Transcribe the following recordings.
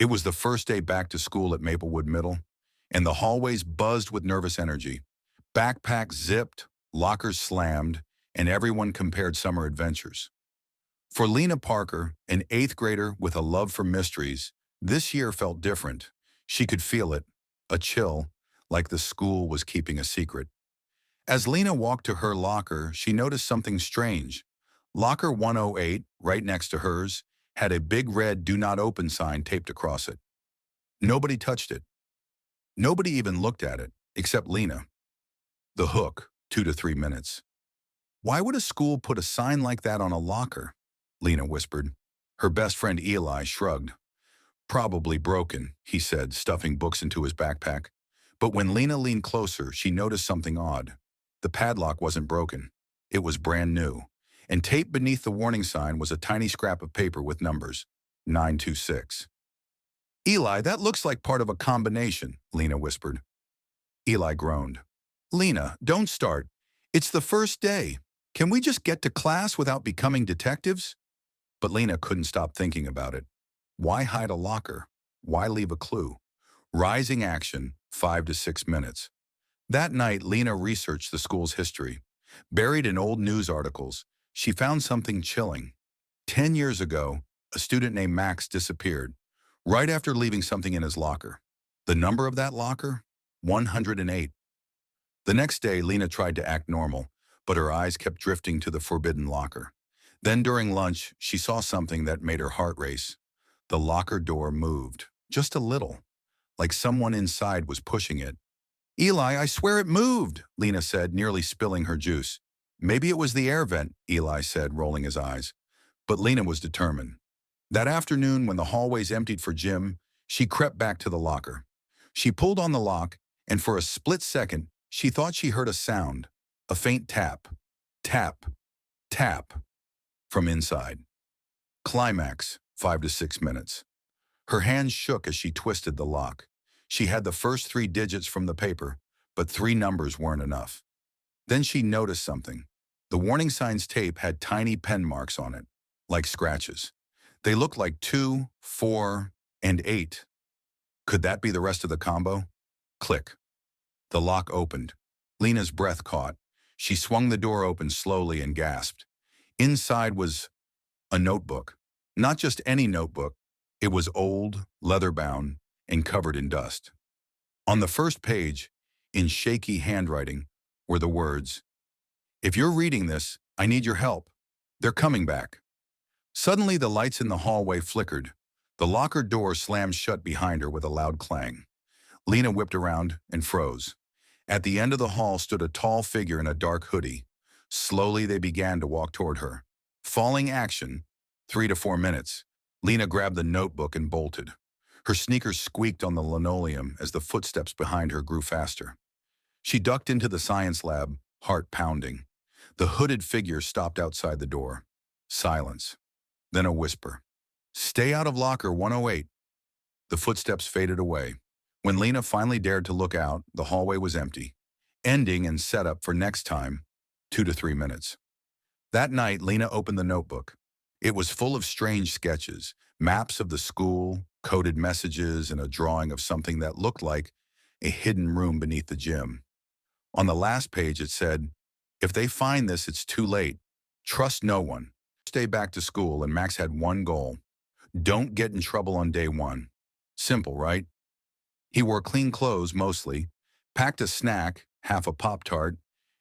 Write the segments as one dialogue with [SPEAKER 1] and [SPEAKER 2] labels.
[SPEAKER 1] It was the first day back to school at Maplewood Middle, and the hallways buzzed with nervous energy. Backpacks zipped, lockers slammed, and everyone compared summer adventures. For Lena Parker, an eighth grader with a love for mysteries, this year felt different. She could feel it, a chill, like the school was keeping a secret. As Lena walked to her locker, she noticed something strange. Locker 108, right next to hers, had a big red "Do Not Open" sign taped across it. Nobody touched it. Nobody even looked at it, except Lena. The hook, 2 to 3 minutes. Why would a school put a sign like that on a locker? Lena whispered. Her best friend Eli shrugged. Probably broken, he said, stuffing books into his backpack. But when Lena leaned closer, she noticed something odd. The padlock wasn't broken. It was brand new. And taped beneath the warning sign was a tiny scrap of paper with numbers, 926. Eli, that looks like part of a combination, Lena whispered. Eli groaned. Lena, don't start. It's the first day. Can we just get to class without becoming detectives? But Lena couldn't stop thinking about it. Why hide a locker? Why leave a clue? Rising action, 5 to 6 minutes. That night, Lena researched the school's history. Buried in old news articles, she found something chilling. 10 years ago, a student named Max disappeared, right after leaving something in his locker. The number of that locker? 108. The next day, Lena tried to act normal, but her eyes kept drifting to the forbidden locker. Then during lunch, she saw something that made her heart race. The locker door moved, just a little, like someone inside was pushing it. Eli, I swear it moved, Lena said, nearly spilling her juice. Maybe it was the air vent, Eli said, rolling his eyes. But Lena was determined. That afternoon, when the hallways emptied for gym, she crept back to the locker. She pulled on the lock, and for a split second, she thought she heard a sound, a faint tap, tap, tap, from inside. Climax, 5 to 6 minutes. Her hands shook as she twisted the lock. She had the first 3 digits from the paper, but 3 numbers weren't enough. Then she noticed something. The warning sign's tape had tiny pen marks on it, like scratches. They looked like 2, 4, and 8. Could that be the rest of the combo? Click. The lock opened. Lena's breath caught. She swung the door open slowly and gasped. Inside was a notebook. Not just any notebook. It was old, leather-bound, and covered in dust. On the first page, in shaky handwriting, were the words, If you're reading this, I need your help. They're coming back. Suddenly, the lights in the hallway flickered. The locker door slammed shut behind her with a loud clang. Lena whipped around and froze. At the end of the hall stood a tall figure in a dark hoodie. Slowly, they began to walk toward her. Falling action, 3 to 4 minutes. Lena grabbed the notebook and bolted. Her sneakers squeaked on the linoleum as the footsteps behind her grew faster. She ducked into the science lab, heart pounding. The hooded figure stopped outside the door. Silence. Then a whisper. Stay out of locker 108. The footsteps faded away. When Lena finally dared to look out, the hallway was empty. Ending and set up for next time, 2 to 3 minutes. That night, Lena opened the notebook. It was full of strange sketches, maps of the school, coded messages, and a drawing of something that looked like a hidden room beneath the gym. On the last page, it said, If they find this, it's too late. Trust no one. Stay back to school, and Max had one goal. Don't get in trouble on day one. Simple, right? He wore clean clothes, mostly, packed a snack, half a Pop-Tart,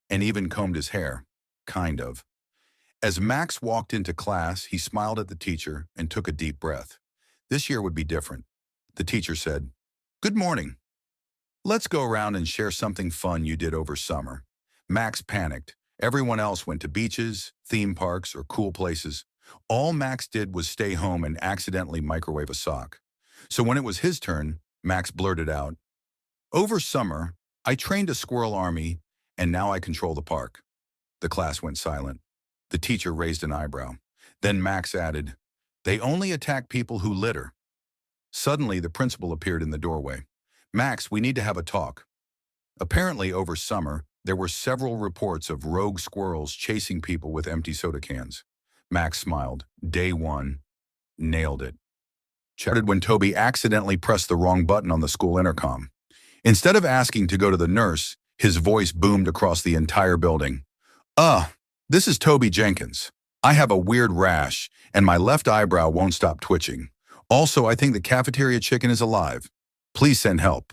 [SPEAKER 1] and even combed his hair. Kind of. As Max walked into class, he smiled at the teacher and took a deep breath. This year would be different. The teacher said, Good morning. Let's go around and share something fun you did over summer. Max panicked. Everyone else went to beaches, theme parks, or cool places. All Max did was stay home and accidentally microwave a sock. So when it was his turn, Max blurted out, Over summer, I trained a squirrel army, and now I control the park. The class went silent. The teacher raised an eyebrow. Then Max added, They only attack people who litter. Suddenly, the principal appeared in the doorway. Max, we need to have a talk. Apparently, over summer, there were several reports of rogue squirrels chasing people with empty soda cans. Max smiled. Day one. Nailed it. shouted when Toby accidentally pressed the wrong button on the school intercom. Instead of asking to go to the nurse, his voice boomed across the entire building. This is Toby Jenkins. I have a weird rash, and my left eyebrow won't stop twitching. Also, I think the cafeteria chicken is alive. Please send help.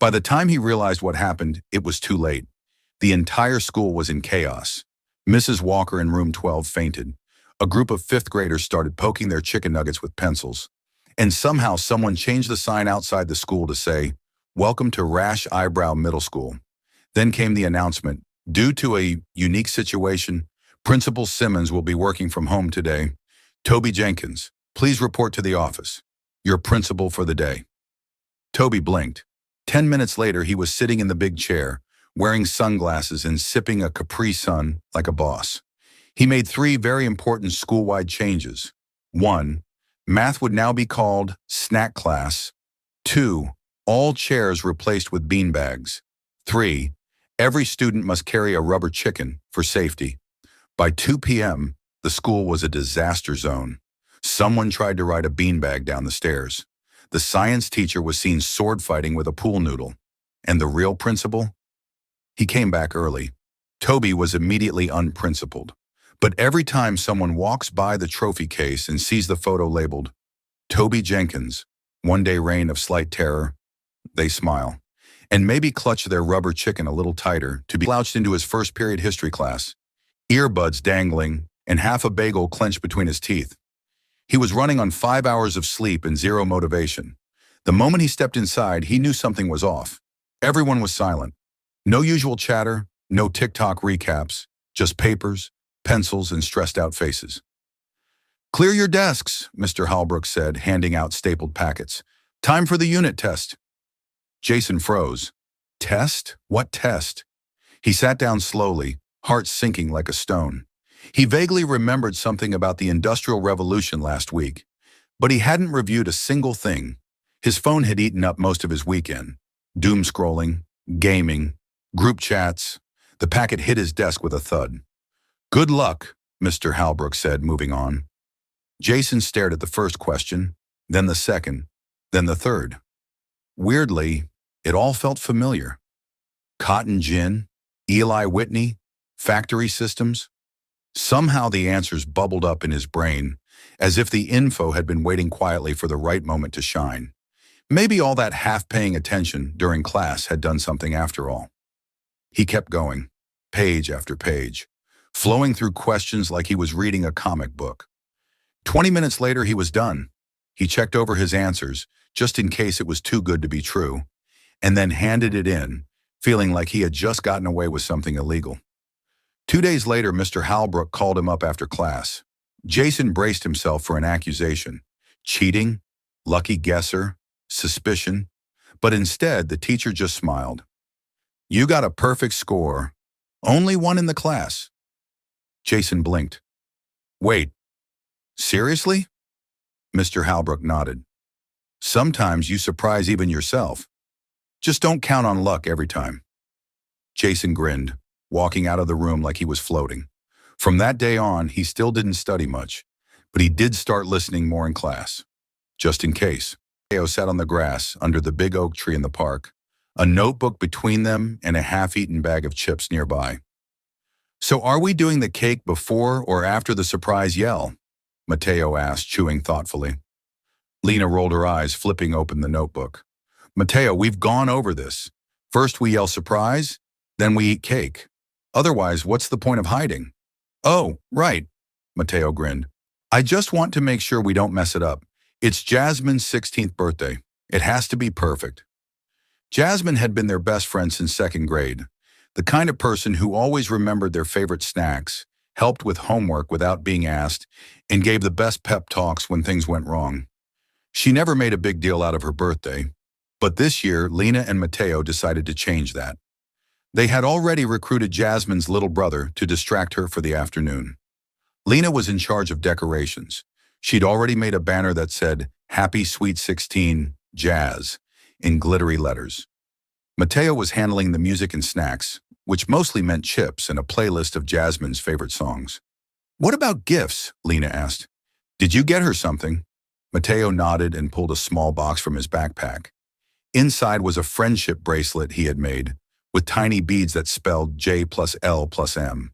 [SPEAKER 1] By the time he realized what happened, it was too late. The entire school was in chaos. Mrs. Walker in room 12 fainted. A group of fifth graders started poking their chicken nuggets with pencils. And somehow someone changed the sign outside the school to say, "Welcome to Rash Eyebrow Middle School." Then came the announcement, due to a unique situation, Principal Simmons will be working from home today. Toby Jenkins, please report to the office. Your principal for the day. Toby blinked. 10 minutes later, he was sitting in the big chair, wearing sunglasses and sipping a Capri Sun like a boss. He made 3 very important school-wide changes. 1. Math would now be called snack class. 2. All chairs replaced with beanbags. 3. Every student must carry a rubber chicken for safety. By 2 p.m., the school was a disaster zone. Someone tried to ride a beanbag down the stairs. The science teacher was seen sword fighting with a pool noodle. And the real principal? He came back early. Toby was immediately unprincipled. But every time someone walks by the trophy case and sees the photo labeled, Toby Jenkins, one-day reign of slight terror, they smile. And maybe clutch their rubber chicken a little tighter to be slouched into his first period history class, earbuds dangling and half a bagel clenched between his teeth. He was running on 5 hours of sleep and 0 motivation. The moment he stepped inside, he knew something was off. Everyone was silent. No usual chatter, no TikTok recaps, just papers, pencils, and stressed-out faces. "Clear your desks," Mr. Halbrook said, handing out stapled packets. "Time for the unit test." Jason froze. Test? What test? He sat down slowly, heart sinking like a stone. He vaguely remembered something about the Industrial Revolution last week, but he hadn't reviewed a single thing. His phone had eaten up most of his weekend. Doom scrolling, gaming, group chats. The packet hit his desk with a thud. "Good luck," Mr. Halbrook said, moving on. Jason stared at the first question, then the second, then the third. Weirdly, it all felt familiar. Cotton gin, Eli Whitney, factory systems. Somehow the answers bubbled up in his brain, as if the info had been waiting quietly for the right moment to shine. Maybe all that half-paying attention during class had done something after all. He kept going, page after page, flowing through questions like he was reading a comic book. 20 minutes later, he was done. He checked over his answers, just in case it was too good to be true, and then handed it in, feeling like he had just gotten away with something illegal. 2 days later, Mr. Halbrook called him up after class. Jason braced himself for an accusation. Cheating, lucky guesser, suspicion. But instead, the teacher just smiled. "You got a perfect score. Only one in the class." Jason blinked. "Wait, seriously?" Mr. Halbrook nodded. "Sometimes you surprise even yourself. Just don't count on luck every time." Jason grinned, walking out of the room like he was floating. From that day on, he still didn't study much, but he did start listening more in class. Just in case. Mateo sat on the grass under the big oak tree in the park, a notebook between them and a half-eaten bag of chips nearby. "So are we doing the cake before or after the surprise yell?" Mateo asked, chewing thoughtfully. Lena rolled her eyes, flipping open the notebook. "Mateo, we've gone over this. First we yell surprise, then we eat cake. Otherwise, what's the point of hiding?" "Oh, right," Mateo grinned. "I just want to make sure we don't mess it up. It's Jasmine's 16th birthday. It has to be perfect." Jasmine had been their best friend since 2nd grade, the kind of person who always remembered their favorite snacks, helped with homework without being asked, and gave the best pep talks when things went wrong. She never made a big deal out of her birthday, but this year, Lena and Mateo decided to change that. They had already recruited Jasmine's little brother to distract her for the afternoon. Lena was in charge of decorations. She'd already made a banner that said, "Happy Sweet 16, Jazz," in glittery letters. Mateo was handling the music and snacks, which mostly meant chips and a playlist of Jasmine's favorite songs. "What about gifts?" Lena asked. "Did you get her something?" Mateo nodded and pulled a small box from his backpack. Inside was a friendship bracelet he had made, with tiny beads that spelled J plus L plus M.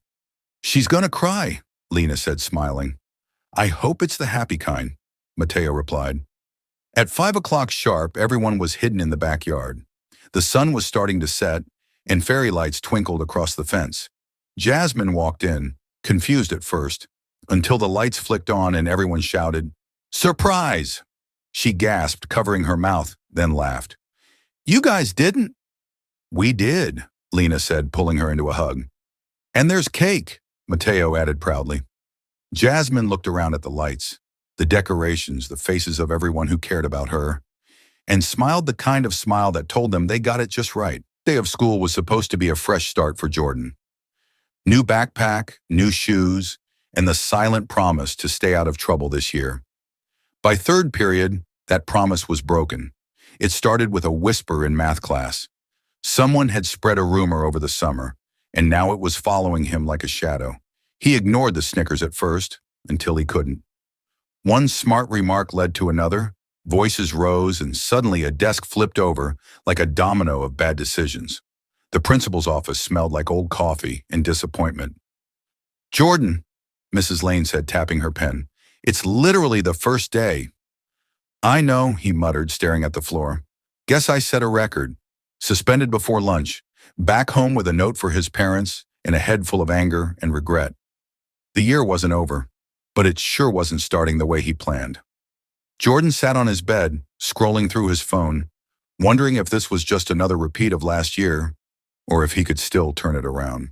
[SPEAKER 1] She's gonna cry, Lena said, smiling. I hope it's the happy kind, Mateo replied. At 5 o'clock sharp, everyone was hidden in the backyard. The sun was starting to set, and fairy lights twinkled across the fence. Jasmine walked in, confused at first, until the lights flicked on and everyone shouted, Surprise! She gasped, covering her mouth, then laughed. You guys didn't? We did, Lena said, pulling her into a hug. And there's cake, Mateo added proudly. Jasmine looked around at the lights, the decorations, the faces of everyone who cared about her, and smiled the kind of smile that told them they got it just right. The day of school was supposed to be a fresh start for Jordan. New backpack, new shoes, and the silent promise to stay out of trouble this year. By third period, that promise was broken. It started with a whisper in math class. Someone had spread a rumor over the summer, and now it was following him like a shadow. He ignored the snickers at first, until he couldn't. One smart remark led to another, voices rose, and suddenly a desk flipped over like a domino of bad decisions. The principal's office smelled like old coffee and disappointment. Jordan, Mrs. Lane said, tapping her pen, it's literally the first day. I know, he muttered, staring at the floor. Guess I set a record. Suspended before lunch, back home with a note for his parents and a head full of anger and regret. The year wasn't over, but it sure wasn't starting the way he planned. Jordan sat on his bed, scrolling through his phone, wondering if this was just another repeat of last year, or if he could still turn it around.